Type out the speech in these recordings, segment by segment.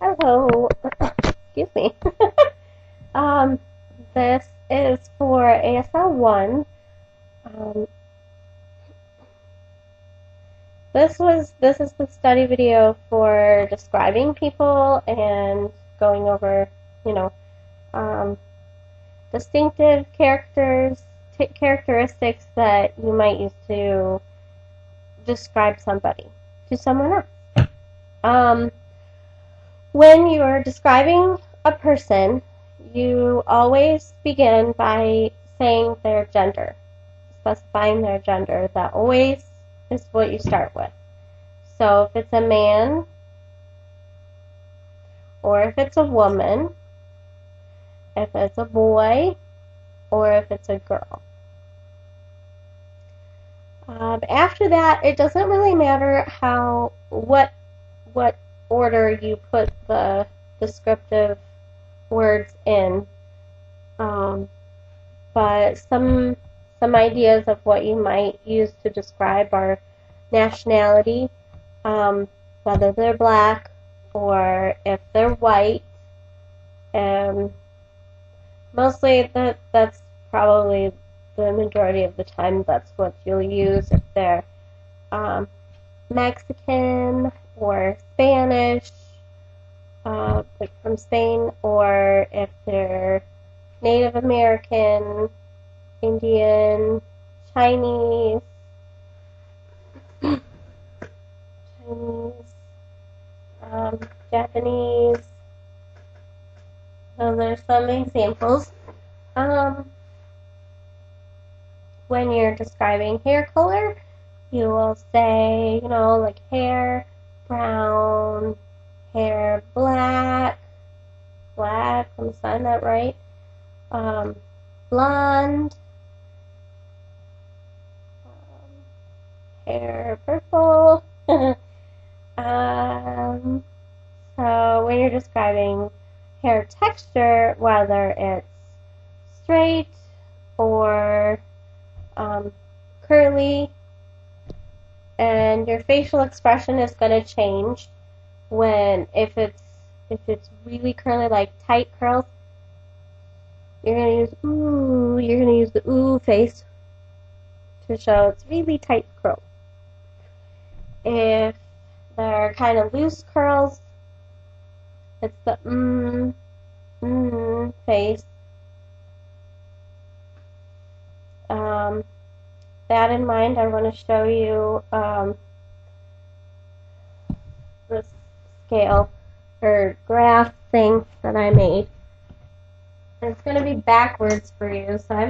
Hello. Excuse me. This is for ASL 1. This is the study video for describing people and going over, distinctive characteristics that you might use to describe somebody to someone else. When you're describing a person, you always begin by saying their gender, specifying their gender. That always is what you start with. So if it's a man, or if it's a woman, if it's a boy, or if it's a girl. After that, it doesn't really matter what order you put the descriptive words in, but some ideas of what you might use to describe are nationality, whether they're black or if they're white. Mostly that's probably the majority of the time that's what you'll use. If they're Mexican or Spanish, like from Spain, or if they're Native American, Indian, Chinese, Japanese. Those are some examples. When you're describing hair color, you will say, like hair brown, hair black, I'm saying that right, blonde, hair purple. So when you're describing hair texture, whether it's straight or curly, and your facial expression is going to change if it's really curly, like tight curls, you're going to use the ooh face to show it's really tight curls. If they're kind of loose curls, it's the face. That in mind, I want to show you this scale or graph thing that I made. And it's going to be backwards for you, so I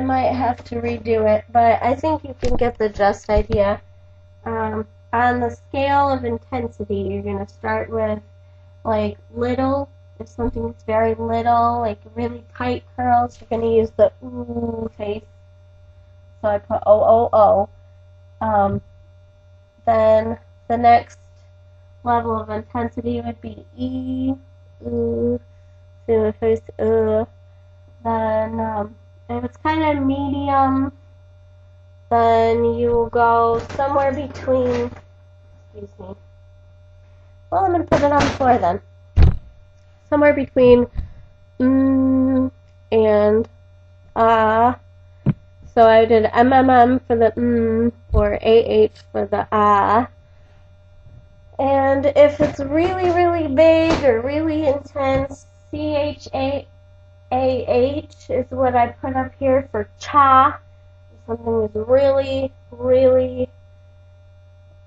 might have to redo it, but I think you can get the gist idea. On the scale of intensity, you're going to start with like little. If something's very little, like really tight curls, you're going to use the ooh face. So I put O. Then the next level of intensity would be E, ooh. So if it's then if it's kind of medium, then you will go somewhere between, excuse me. Well, I'm going to put it on the floor then. Somewhere between and So I did MMM for the or AH for the And if it's really, really big or really intense, CHAAH is what I put up here for cha. Something is really, really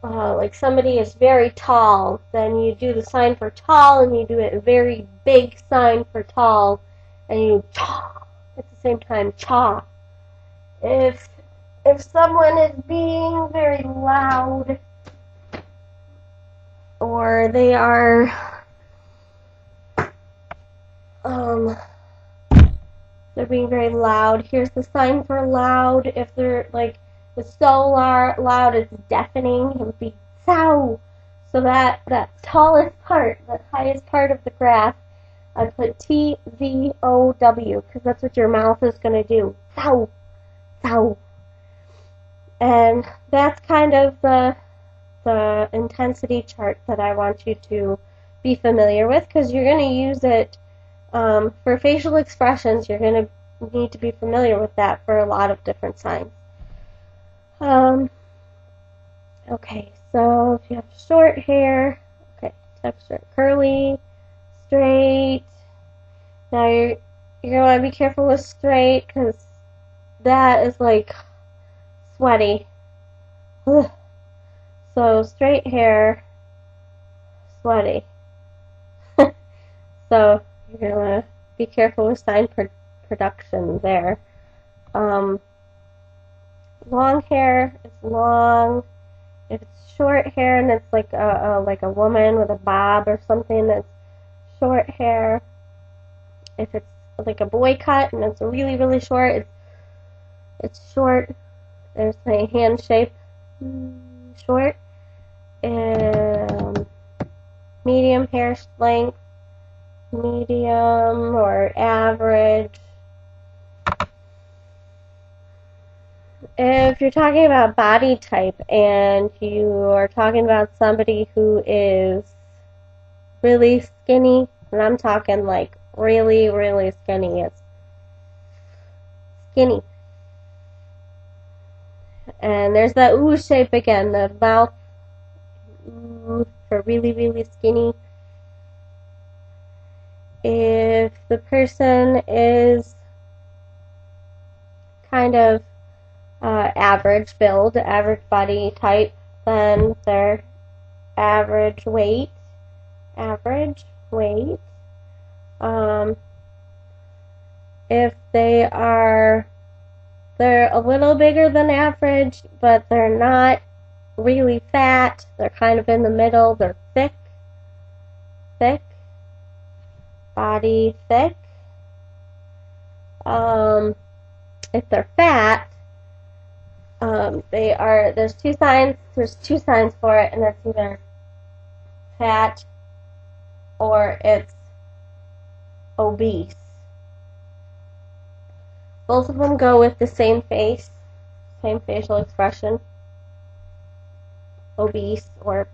like somebody is very tall, then you do the sign for tall, and you do a very big sign for tall, and you cha at the same time, cha. If someone is being very loud, or they are they're being very loud, here's the sign for loud. If they're like it's so loud it's deafening, it would be sow. So that tallest part, that highest part of the graph, I put TVOW because that's what your mouth is going to do. Sow. And that's kind of the the intensity chart that I want you to be familiar with, because you're going to use it for facial expressions. You're going to need to be familiar with that for a lot of different signs. Okay, so if you have short hair, okay, texture, curly, straight. Now you're going to want to be careful with straight, because that is like sweaty. Ugh. So straight hair, sweaty. So you're going to want to be careful with sign production there. Long hair is long. If it's short hair and it's like a woman with a bob or something, that's short hair. If it's like a boy cut and it's really, really short, it's short. There's my hand shape, short. Medium hair length, medium or average. If you're talking about body type and you are talking about somebody who is really skinny, and I'm talking like really, really skinny, it's skinny. And there's that ooh shape again, the mouth ooh for really, really skinny. If the person is kind of average build, average body type, then they're average weight. Average weight. If they're a little bigger than average, but they're not really fat, they're kind of in the middle, they're thick, body thick. If they're fat, there's two signs for it, and it's either fat or it's obese. Both of them go with the same face, same facial expression, obese or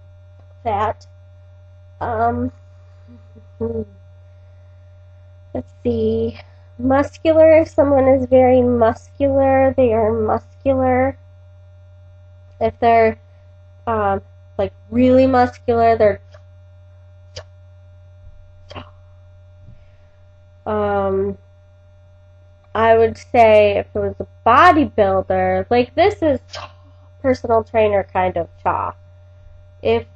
fat. Let's see. Muscular, if someone is very muscular, they are muscular. If they're like really muscular, they're I would say if it was a bodybuilder, like this is personal trainer kind of cha. If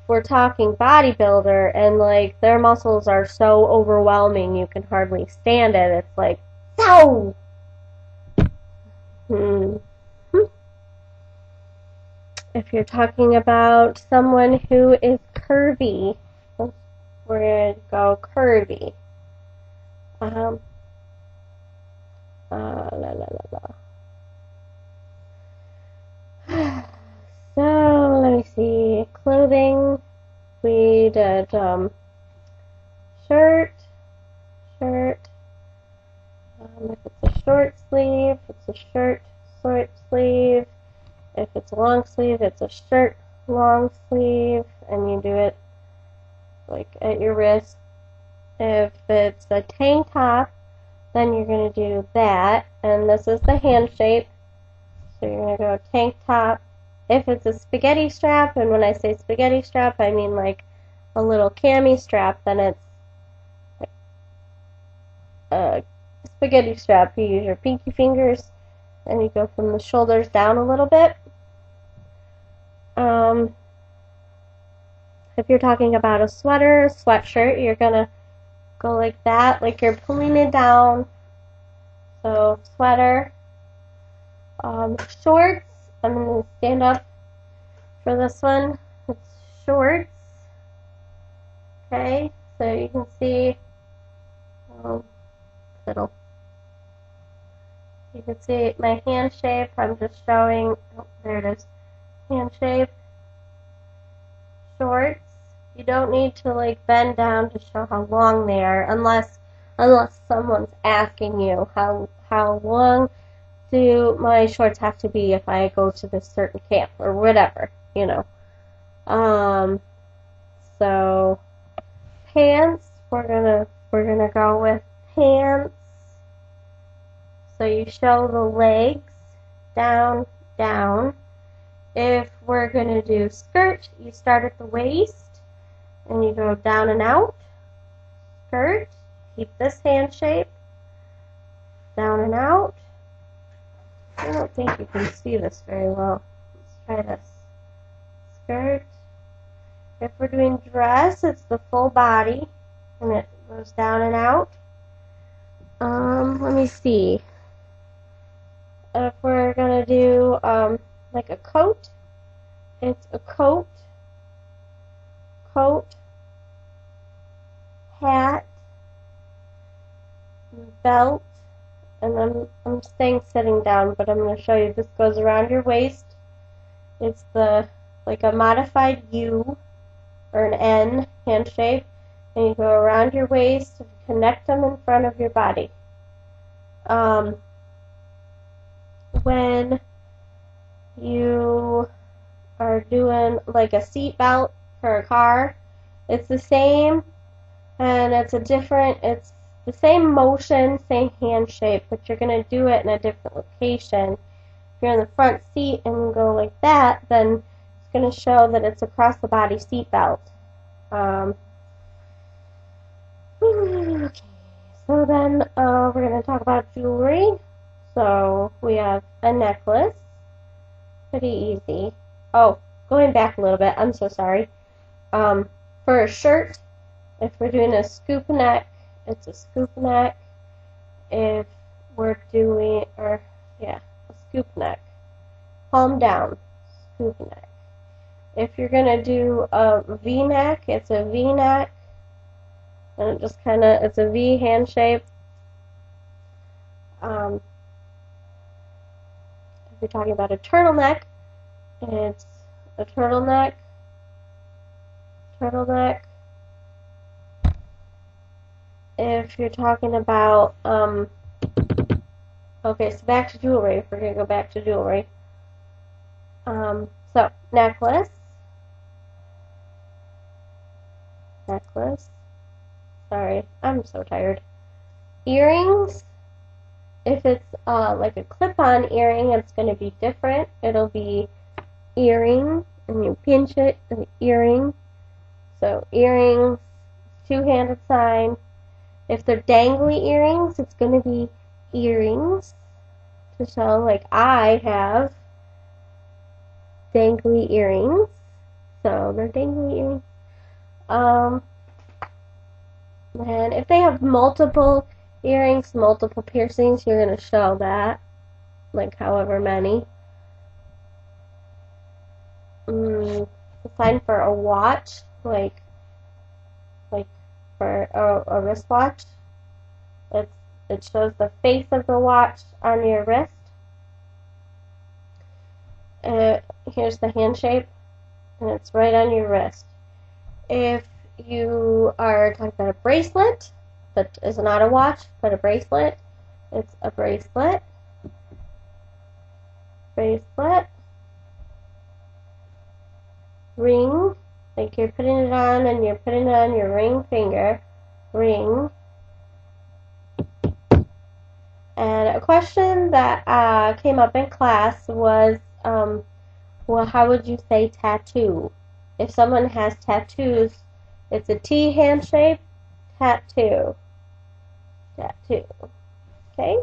we're talking bodybuilder and like their muscles are so overwhelming you can hardly stand it, it's like so. If you're talking about someone who is curvy, we're going to go curvy. So let me see. Clothing. We did shirt. If it's a short sleeve, it's a shirt, short sleeve. If it's a long sleeve, it's a shirt, long sleeve, and you do it like at your wrist. If it's a tank top, then you're going to do that, and this is the hand shape. So you're going to go tank top. If it's a spaghetti strap, and when I say spaghetti strap, I mean like a little cami strap, then it's like a spaghetti strap. You use your pinky fingers, and you go from the shoulders down a little bit. If you're talking about a sweater, a sweatshirt, you're going to go like that, like you're pulling it down. So sweater. Shorts, I'm going to stand up for this one. It's shorts. Okay, so you can see fiddle. You can see my hand shape. I'm just showing, oh, there it is. Hand shape. Shorts. You don't need to like bend down to show how long they are, unless someone's asking you how long do my shorts have to be if I go to this certain camp or whatever, you know. So pants, we're gonna go with pants. So you show the legs down, down. If we're gonna do skirt, you start at the waist and you go down and out. Skirt, keep this hand shape, down and out. I don't think you can see this very well. Let's try this. Skirt. If we're doing dress, it's the full body and it goes down and out. Let me see. If we're gonna do like a coat, it's a coat, hat, belt, and I'm staying sitting down, but I'm going to show you. This goes around your waist. It's like a modified U or an N hand shape, and you go around your waist and connect them in front of your body. When you are doing like a seat belt for a car, it's the same, and it's the same motion, same hand shape, but you're going to do it in a different location. If you're in the front seat and you go like that, then it's going to show that it's across the body seat belt. Okay, so then we're going to talk about jewelry. So we have a necklace, pretty easy. Oh, going back a little bit, I'm so sorry. For a shirt, if we're doing a scoop neck, it's a scoop neck. If we're doing, a scoop neck, palm down, scoop neck. If you're gonna do a V-neck, it's a V-neck, and it's a V hand shape. If you're talking about a turtleneck, it's a turtleneck. If you're talking about, okay, so back to jewelry. We're going to go back to jewelry. So, necklace. Sorry, I'm so tired. Earrings. If it's like a clip-on earring, it's going to be different. It'll be earring, and you pinch it, and earring. So, earrings, two-handed sign. If they're dangly earrings, it's going to be earrings to show, like I have dangly earrings. So they're dangly earrings. And if they have multiple earrings, multiple piercings, you're going to show that, like however many. The sign for a watch, like for a wristwatch. It shows the face of the watch on your wrist. Here's the hand shape, and it's right on your wrist. If you are talking about a bracelet that is not a watch, but a bracelet, it's a bracelet. Ring, like you're putting it on and you're putting it on your ring finger. Ring. And a question that came up in class was, well, how would you say tattoo? If someone has tattoos, it's a T hand shape, tattoo. Okay?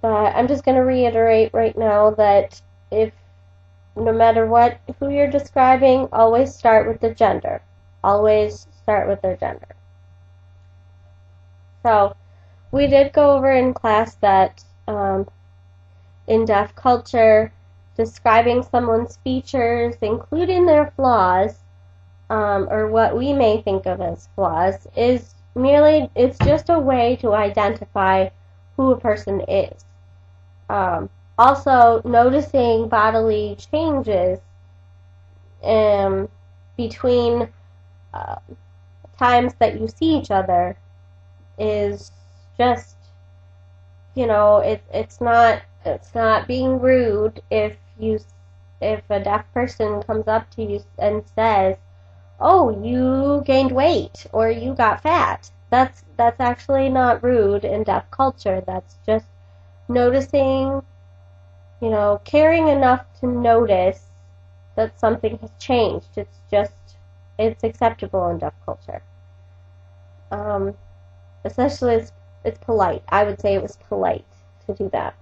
But I'm just going to reiterate right now that no matter who you're describing, always start with the gender. Always start with their gender. So, we did go over in class that in deaf culture, describing someone's features, including their flaws, or what we may think of as flaws, it's just a way to identify who a person is. Also, noticing bodily changes between times that you see each other is just, it's not being rude if if a deaf person comes up to you and says, "Oh, you gained weight," or "You got fat," that's actually not rude in deaf culture. That's just noticing, caring enough to notice that something has changed. It's acceptable in deaf culture. Especially it's polite. I would say it was polite to do that.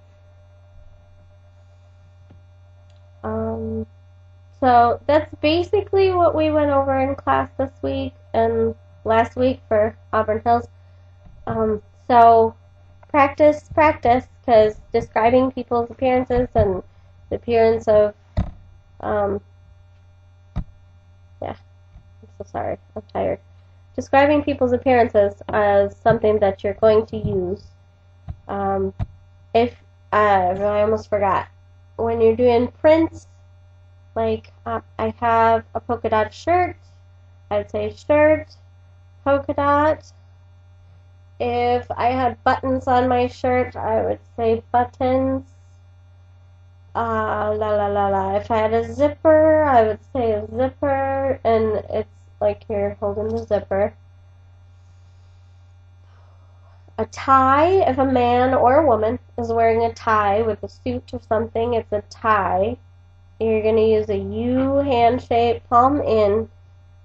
So that's basically what we went over in class this week and last week for Auburn Hills. So practice, because describing people's appearances and the appearance of, yeah, I'm so sorry, I'm tired. Describing people's appearances as something that you're going to use. If I almost forgot, when you're doing prints, like I have a polka dot shirt, I'd say shirt, polka dot. If I had buttons on my shirt, I would say buttons. If I had a zipper, I would say a zipper, and it's like you're holding the zipper. A tie, if a man or a woman is wearing a tie with a suit or something, it's a tie. You're going to use a U hand shape, palm in,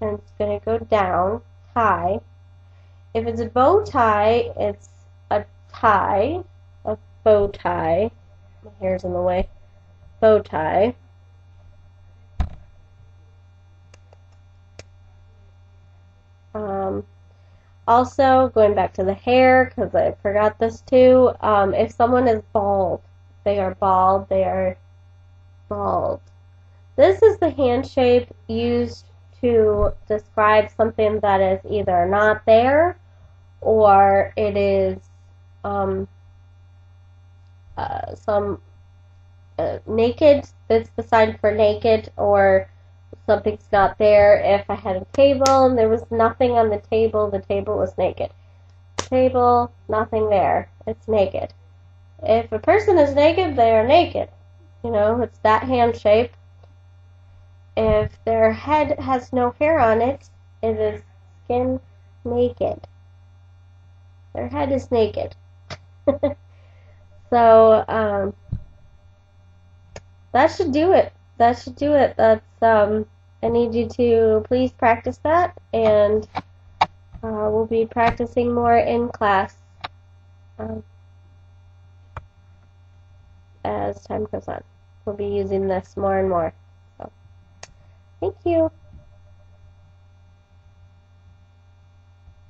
and it's going to go down, tie. If it's a bow tie, it's a tie, a bow tie. My hair's in the way. Bow tie. Also, going back to the hair, because I forgot this too, if someone is bald, they are bald, they are bald. This is the hand shape used to describe something that is either not there or it is naked. It's the sign for naked, or something's not there. If I had a table and there was nothing on the table was naked. Table, nothing there. It's naked. If a person is naked, they are naked. It's that hand shape. If their head has no hair on it, it is skin naked. Their head is naked. So, that should do it. That's, I need you to please practice that, and we'll be practicing more in class as time goes on. We'll be using this more and more. So, thank you.